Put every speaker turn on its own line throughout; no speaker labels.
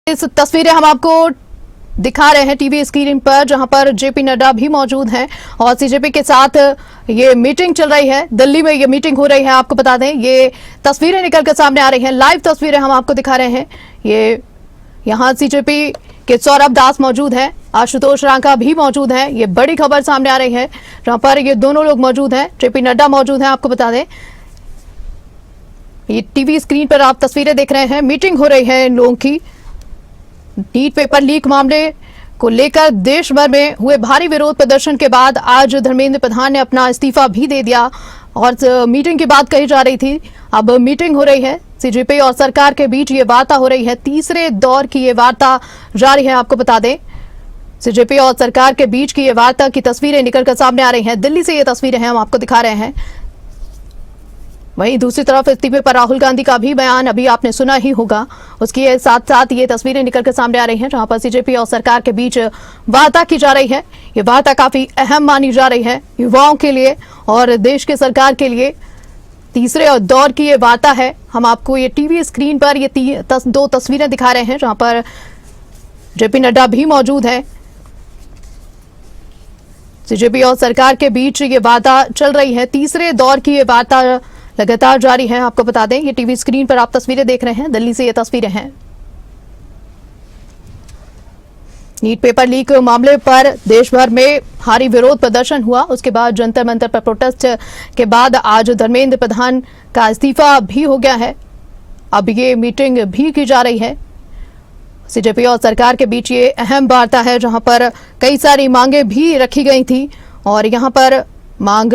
इस तस्वीरें हम आपको दिखा रहे हैं टीवी स्क्रीन पर, जहां पर जेपी नड्डा भी मौजूद हैं और सीजेपी के साथ ये मीटिंग चल रही है। दिल्ली में ये मीटिंग हो रही है। आपको बता दें, ये तस्वीरें निकलकर सामने आ रही हैं, लाइव तस्वीरें हम आपको दिखा रहे हैं। ये यहां सीजेपी के सौरभ दास मौजूद हैं, आशुतोष रांका भी मौजूद हैं। ये बड़ी खबर सामने आ रही है, जहां पर ये दोनों लोग मौजूद हैं। जेपी नड्डा मौजूद हैं। आपको बता दें, ये टीवी स्क्रीन पर आप तस्वीरें देख रहे हैं। मीटिंग हो रही है इन लोगों की। नीट पेपर लीक मामले को लेकर देश भर में हुए भारी विरोध प्रदर्शन के बाद आज धर्मेंद्र प्रधान ने अपना इस्तीफा भी दे दिया और मीटिंग की बात कही जा रही थी। अब मीटिंग हो रही है, सीजेपी और सरकार के बीच ये वार्ता हो रही है। तीसरे दौर की ये वार्ता जारी है। आपको बता दें, सीजेपी और सरकार के बीच की ये वार्ता की तस्वीरें निकलकर सामने आ रही हैं। दिल्ली से ये तस्वीरें हैं, हम आपको दिखा रहे हैं। वहीं दूसरी तरफ इस्तीफे पर राहुल गांधी का भी बयान अभी आपने सुना ही होगा। उसके साथ साथ ये तस्वीरें निकलकर सामने आ रही हैं, जहां पर सीजेपी और सरकार के बीच वार्ता की जा रही है। ये वार्ता काफी अहम मानी जा रही है युवाओं के लिए और देश के सरकार के लिए। तीसरे दौर की ये वार्ता है। हम आपको ये टीवी स्क्रीन पर ये दो तस्वीरें दिखा रहे हैं, जहां पर जेपी नड्डा भी मौजूद है। सीजेपी और सरकार के बीच ये वार्ता चल रही है। तीसरे दौर की ये वार्ता लगातार जारी है। आपको बता दें, ये टीवी स्क्रीन पर आप तस्वीरें देख रहे हैं। दिल्ली से ये तस्वीरें हैं। नीट पेपर लीक मामले पर देश भर में भारी विरोध प्रदर्शन हुआ। उसके बाद जंतर मंतर पर प्रोटेस्ट के बाद आज धर्मेंद्र प्रधान का इस्तीफा भी हो गया है। अब ये मीटिंग भी की जा रही है। सीजेपी और सरकार के बीच ये अहम वार्ता है, जहां पर कई सारी मांगे भी रखी गई थी और यहां पर मांग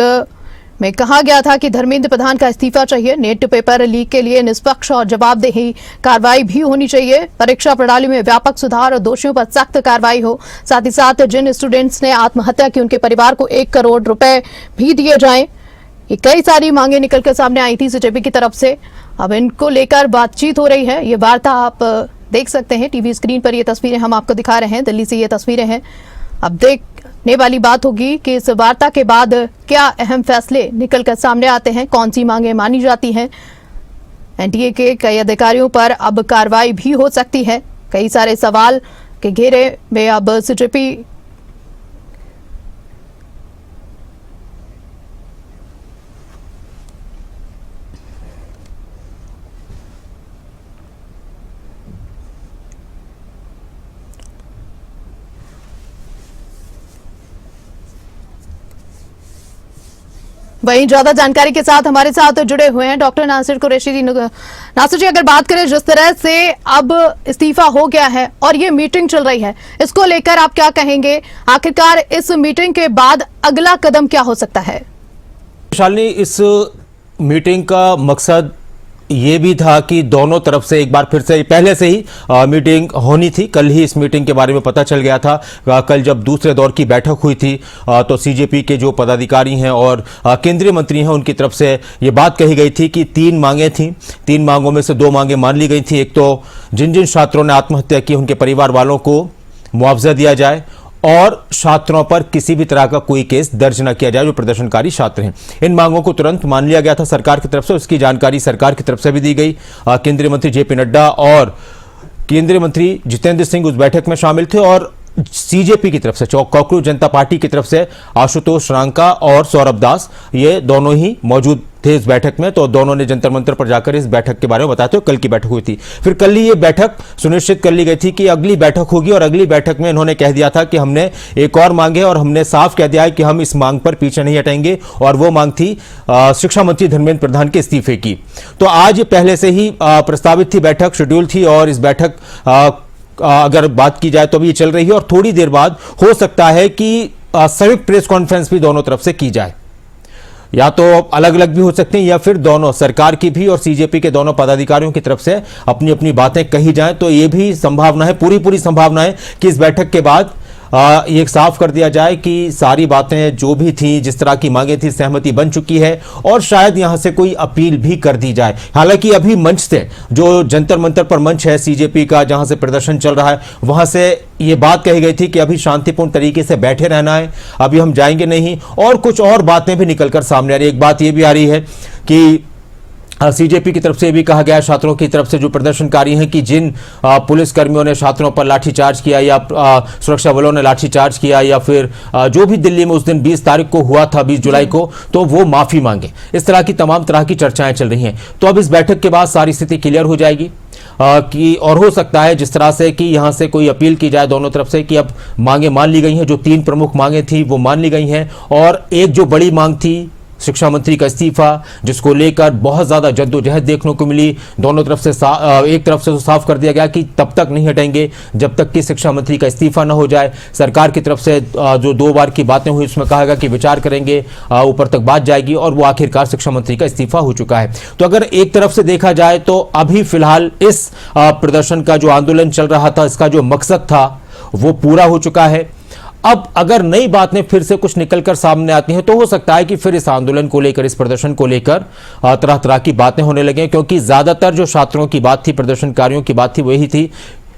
में कहा गया था कि धर्मेंद्र प्रधान का इस्तीफा चाहिए। नेट पेपर लीक के लिए निष्पक्ष और जवाबदेही कार्रवाई भी होनी चाहिए। परीक्षा प्रणाली में व्यापक सुधार और दोषियों पर सख्त कार्रवाई हो। साथ ही साथ जिन स्टूडेंट्स ने आत्महत्या की उनके परिवार को 1 करोड़ रुपए भी दिए जाएं। ये कई सारी मांगे निकलकर सामने आई थी सीजेपी की तरफ से। अब इनको लेकर बातचीत हो रही है। ये वार्ता आप देख सकते हैं टीवी स्क्रीन पर। ये तस्वीरें हम आपको दिखा रहे हैं। दिल्ली से ये तस्वीरें हैं। अब देखने वाली बात होगी कि इस वार्ता के बाद क्या अहम फैसले निकलकर सामने आते हैं, कौन सी मांगे मानी जाती हैं। एनटीए के कई अधिकारियों पर अब कार्रवाई भी हो सकती है। कई सारे सवाल के घेरे में अब सीजेपी वहीं ज्यादा जानकारी के साथ हमारे साथ जुड़े हुए हैं डॉक्टर नासिर कुरैशी जी। नासिर जी, अगर बात करें जिस तरह से अब इस्तीफा हो गया है और ये मीटिंग चल रही है, इसको लेकर आप क्या कहेंगे? आखिरकार इस मीटिंग के बाद अगला कदम क्या हो सकता है?
शालिनी, इस मीटिंग का मकसद ये भी था कि दोनों तरफ से एक बार फिर से पहले से ही मीटिंग होनी थी। कल ही इस मीटिंग के बारे में पता चल गया था। कल जब दूसरे दौर की बैठक हुई थी तो सीजेपी के जो पदाधिकारी हैं और केंद्रीय मंत्री हैं, उनकी तरफ से ये बात कही गई थी कि 3 मांगें थीं। 3 मांगों में से 2 मांगें मान ली गई थी। एक तो जिन जिन छात्रों ने आत्महत्या की उनके परिवार वालों को मुआवजा दिया जाए और छात्रों पर किसी भी तरह का कोई केस दर्ज न किया जाए जो प्रदर्शनकारी छात्र हैं। इन मांगों को तुरंत मान लिया गया था सरकार की तरफ से। उसकी जानकारी सरकार की तरफ से भी दी गई। केंद्रीय मंत्री जेपी नड्डा और केंद्रीय मंत्री जितेंद्र सिंह उस बैठक में शामिल थे और सीजेपी की तरफ से, कॉकरोच जनता पार्टी की तरफ से आशुतोष रांका और सौरभ दास, ये दोनों ही मौजूद थे इस बैठक में। तो दोनों ने जंतर मंतर पर जाकर इस बैठक के बारे में बताते हुए कल की बैठक हुई थी। फिर कल ही ये बैठक सुनिश्चित कर ली गई थी कि अगली बैठक होगी और अगली बैठक में इन्होंने कह दिया था कि हमने एक और मांग है और हमने साफ कह दिया है कि हम इस मांग पर पीछे नहीं हटेंगे। और वो मांग थी शिक्षा मंत्री धर्मेंद्र प्रधान के इस्तीफे की। तो आज पहले से ही प्रस्तावित थी बैठक, शेड्यूल थी और इस बैठक अगर बात की जाए तो अभी चल रही है और थोड़ी देर बाद हो सकता है कि संयुक्त प्रेस कॉन्फ्रेंस भी दोनों तरफ से की जाए। या तो अलग अलग भी हो सकते हैं या फिर दोनों, सरकार की भी और सीजेपी के दोनों पदाधिकारियों की तरफ से अपनी अपनी बातें कही जाएं। तो ये भी संभावना है, पूरी संभावना है कि इस बैठक के बाद ये साफ कर दिया जाए कि सारी बातें जो भी थी, जिस तरह की मांगे थी, सहमति बन चुकी है और शायद यहां से कोई अपील भी कर दी जाए। हालांकि अभी मंच से, जो जंतर मंतर पर मंच है सीजेपी का, जहां से प्रदर्शन चल रहा है, वहां से ये बात कही गई थी कि अभी शांतिपूर्ण तरीके से बैठे रहना है, अभी हम जाएंगे नहीं। और कुछ और बातें भी निकलकर सामने आ रही है। एक बात यह भी आ रही है कि सीजेपी की तरफ से भी कहा गया, छात्रों की तरफ से जो प्रदर्शनकारी हैं, कि जिन पुलिस कर्मियों ने छात्रों पर लाठीचार्ज किया या सुरक्षा बलों ने लाठीचार्ज किया या फिर जो भी दिल्ली में उस दिन 20 तारीख को हुआ था, 20 जुलाई को, तो वो माफी मांगे। इस तरह की तमाम तरह की चर्चाएं चल रही हैं। तो अब इस बैठक के बाद सारी स्थिति क्लियर हो जाएगी कि और हो सकता है जिस तरह से कि यहां से कोई अपील की जाए दोनों तरफ से कि अब मांगे मान ली गई हैं, जो 3 प्रमुख मांगे थी वो मान ली गई हैं, और एक जो बड़ी मांग थी शिक्षा मंत्री का इस्तीफा, जिसको लेकर बहुत ज्यादा जद्दोजहद देखने को मिली दोनों तरफ से। एक तरफ से तो साफ कर दिया गया कि तब तक नहीं हटेंगे जब तक कि शिक्षा मंत्री का इस्तीफा न हो जाए। सरकार की तरफ से जो 2 बार की बातें हुई उसमें कहा गया कि विचार करेंगे, ऊपर तक बात जाएगी, और वो आखिरकार शिक्षा मंत्री का इस्तीफा हो चुका है। तो अगर एक तरफ से देखा जाए तो अभी फिलहाल इस प्रदर्शन का जो आंदोलन चल रहा था, इसका जो मकसद था वो पूरा हो चुका है। अब अगर नई बातें फिर से कुछ निकलकर सामने आती हैं तो हो सकता है कि फिर इस आंदोलन को लेकर, इस प्रदर्शन को लेकर तरह तरह की बातें होने लगे, क्योंकि ज्यादातर जो छात्रों की बात थी, प्रदर्शनकारियों की बात थी, वही थी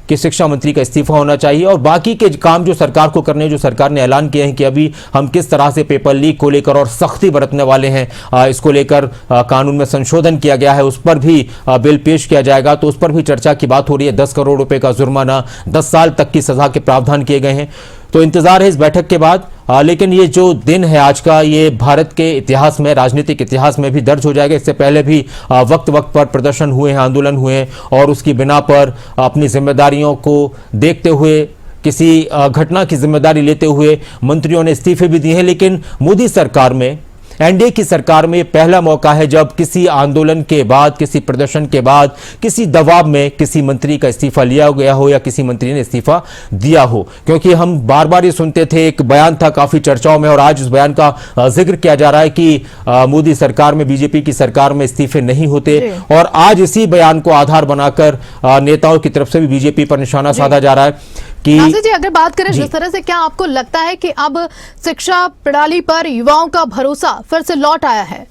कि शिक्षा मंत्री का इस्तीफा होना चाहिए, और बाकी के काम जो सरकार को करने, जो सरकार ने ऐलान किए हैं कि अभी हम किस तरह से पेपर लीक को लेकर और सख्ती बरतने वाले हैं, इसको लेकर कानून में संशोधन किया गया है, उस पर भी बिल पेश किया जाएगा, तो उस पर भी चर्चा की बात हो रही है। 10 करोड़ रुपए का जुर्माना, 10 साल तक की सजा के प्रावधान किए गए हैं। तो इंतजार है इस बैठक के बाद, लेकिन ये जो दिन है आज का, ये भारत के इतिहास में, राजनीतिक इतिहास में भी दर्ज हो जाएगा। इससे पहले भी वक्त वक्त पर प्रदर्शन हुए हैं, आंदोलन हुए हैं, और उसकी बिना पर अपनी जिम्मेदारियों को देखते हुए, किसी घटना की जिम्मेदारी लेते हुए मंत्रियों ने इस्तीफे भी दिए हैं। लेकिन मोदी सरकार में, एनडीए की सरकार में पहला मौका है जब किसी आंदोलन के बाद, किसी प्रदर्शन के बाद, किसी दबाव में किसी मंत्री का इस्तीफा लिया गया हो या किसी मंत्री ने इस्तीफा दिया हो। क्योंकि हम बार बार ये सुनते थे, एक बयान था काफी चर्चाओं में, और आज उस बयान का जिक्र किया जा रहा है कि मोदी सरकार में, बीजेपी की सरकार में इस्तीफे नहीं होते, और आज इसी बयान को आधार बनाकर नेताओं की तरफ से भी बीजेपी पर निशाना साधा जा रहा है कि
जी, अगर बात करें जिस तरह से, क्या आपको लगता है कि अब शिक्षा प्रणाली पर युवाओं का भरोसा फिर से लौट आया है?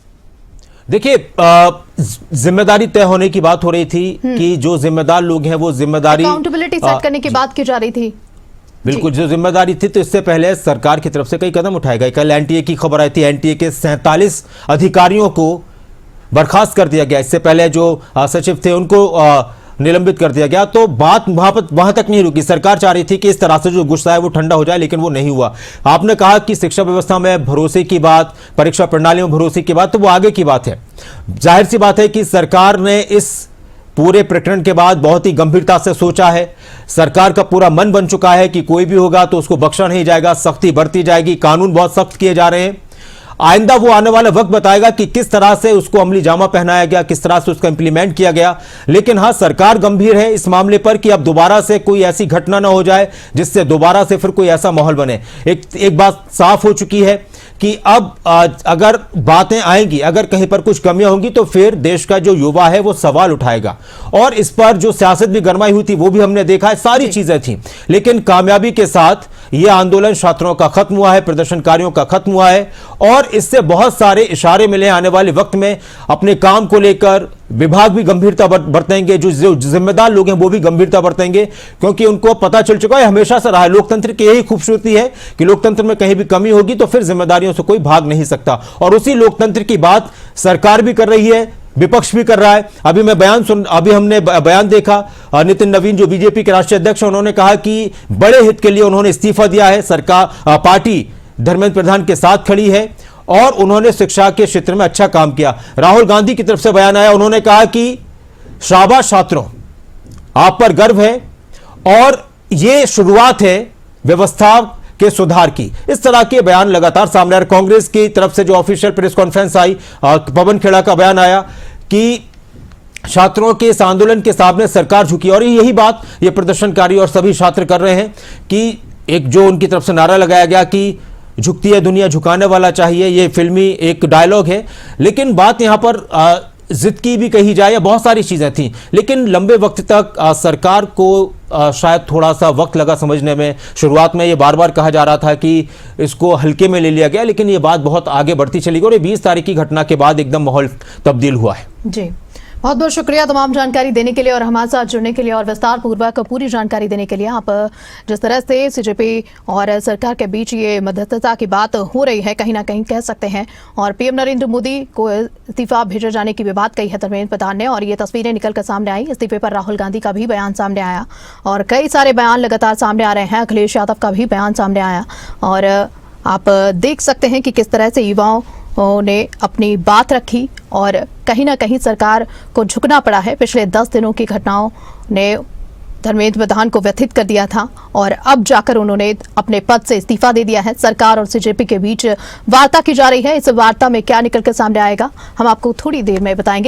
देखिए, जिम्मेदारी तय होने की बात हो रही थी कि जो जिम्मेदार लोग हैं वो जिम्मेदारी,
अकाउंटेबिलिटी सेट करने की बात की जा रही थी।
बिल्कुल, जो जिम्मेदारी थी, तो इससे पहले सरकार की तरफ से कई कदम उठाए गए। कल एनटीए की खबर आई थी, एनटीए के 47 अधिकारियों को बर्खास्त कर दिया गया। इससे पहले जो सचिव थे उनको निलंबित कर दिया गया। तो बात वहां तक नहीं रुकी। सरकार चाह रही थी कि इस तरह से जो गुस्सा है वो ठंडा हो जाए, लेकिन वो नहीं हुआ। आपने कहा कि शिक्षा व्यवस्था में भरोसे की बात, परीक्षा प्रणाली में भरोसे की बात, तो वो आगे की बात है। जाहिर सी बात है कि सरकार ने इस पूरे प्रकरण के बाद बहुत ही गंभीरता से सोचा है। सरकार का पूरा मन बन चुका है कि कोई भी होगा तो उसको बख्शा नहीं जाएगा, सख्ती बरती जाएगी, कानून बहुत सख्त किए जा रहे हैं। आइंदा वो आने वाला वक्त बताएगा कि किस तरह से उसको अमली जामा पहनाया गया, किस तरह से उसका इंप्लीमेंट किया गया। लेकिन हाँ, सरकार गंभीर है इस मामले पर कि अब दोबारा से कोई ऐसी घटना ना हो जाए जिससे दोबारा से फिर कोई ऐसा माहौल बने। एक बात साफ हो चुकी है कि अब अगर बातें आएंगी, अगर कहीं पर कुछ कमियां होंगी, तो फिर देश का जो युवा है वो सवाल उठाएगा। और इस पर जो सियासत भी गरमाई हुई थी वो भी हमने देखा है, सारी चीजें थी। लेकिन कामयाबी के साथ यह आंदोलन छात्रों का खत्म हुआ है, प्रदर्शनकारियों का खत्म हुआ है, और इससे बहुत सारे इशारे मिले। आने वाले वक्त में अपने काम को लेकर विभाग भी गंभीरता बरतेंगे, जो जिम्मेदार लोग हैं वो भी गंभीरता बरतेंगे, क्योंकि उनको पता चल चुका है, हमेशा से रहा है, लोकतंत्र की यही खूबसूरती है कि लोकतंत्र में कहीं भी कमी होगी तो फिर जिम्मेदारियों से कोई भाग नहीं सकता। और उसी लोकतंत्र की बात सरकार भी कर रही है, विपक्ष भी कर रहा है। अभी हमने बयान देखा, नितिन नवीन जो बीजेपी के राष्ट्रीय अध्यक्ष हैं, उन्होंने कहा कि बड़े हित के लिए उन्होंने इस्तीफा दिया है। सरकार, पार्टी धर्मेंद्र प्रधान के साथ खड़ी है और उन्होंने शिक्षा के क्षेत्र में अच्छा काम किया। राहुल गांधी की तरफ से बयान आया, उन्होंने कहा कि शाबाश छात्रों, आप पर गर्व है और यह शुरुआत है व्यवस्था के सुधार की। इस तरह के बयान लगातार सामने आ रहे। कांग्रेस की तरफ से जो ऑफिशियल प्रेस कॉन्फ्रेंस आई, पवन खेड़ा का बयान आया कि छात्रों के इस आंदोलन के सामने सरकार झुकी, और यही बात ये प्रदर्शनकारी और सभी छात्र कर रहे हैं कि एक जो उनकी तरफ से नारा लगाया गया कि झुकती है दुनिया, झुकाने वाला चाहिए, ये फिल्मी एक डायलॉग है। लेकिन बात यहां पर जिद की भी कही जाए, या बहुत सारी चीजें थी, लेकिन लंबे वक्त तक सरकार को शायद थोड़ा सा वक्त लगा समझने में। शुरुआत में ये बार बार कहा जा रहा था कि इसको हल्के में ले लिया गया, लेकिन ये बात बहुत आगे बढ़ती चली गई और ये 20 तारीख की घटना के बाद एकदम माहौल तब्दील हुआ है।
जी। बहुत बहुत शुक्रिया तमाम जानकारी देने के लिए और हमारे साथ जुड़ने के लिए और विस्तार पूर्वक पूरी जानकारी देने के लिए। आप जिस तरह से सीजेपी और सरकार के बीच ये मध्यस्थता की बात हो रही है, कहीं ना कहीं कह सकते हैं, और पीएम नरेंद्र मोदी को इस्तीफा भेजे जाने की भी बात कही है धर्मेंद्र प्रधान ने, और ये तस्वीरें निकलकर सामने आई। इस्तीफे पर राहुल गांधी का भी बयान सामने आया और कई सारे बयान लगातार सामने आ रहे हैं। अखिलेश यादव का भी बयान सामने आया और आप देख सकते हैं कि किस तरह से युवाओं ने अपनी बात रखी और कहीं ना कहीं सरकार को झुकना पड़ा है। पिछले 10 दिनों की घटनाओं ने धर्मेंद्र प्रधान को व्यथित कर दिया था और अब जाकर उन्होंने अपने पद से इस्तीफा दे दिया है। सरकार और सीजेपी के बीच वार्ता की जा रही है। इस वार्ता में क्या निकलकर सामने आएगा, हम आपको थोड़ी देर में बताएंगे।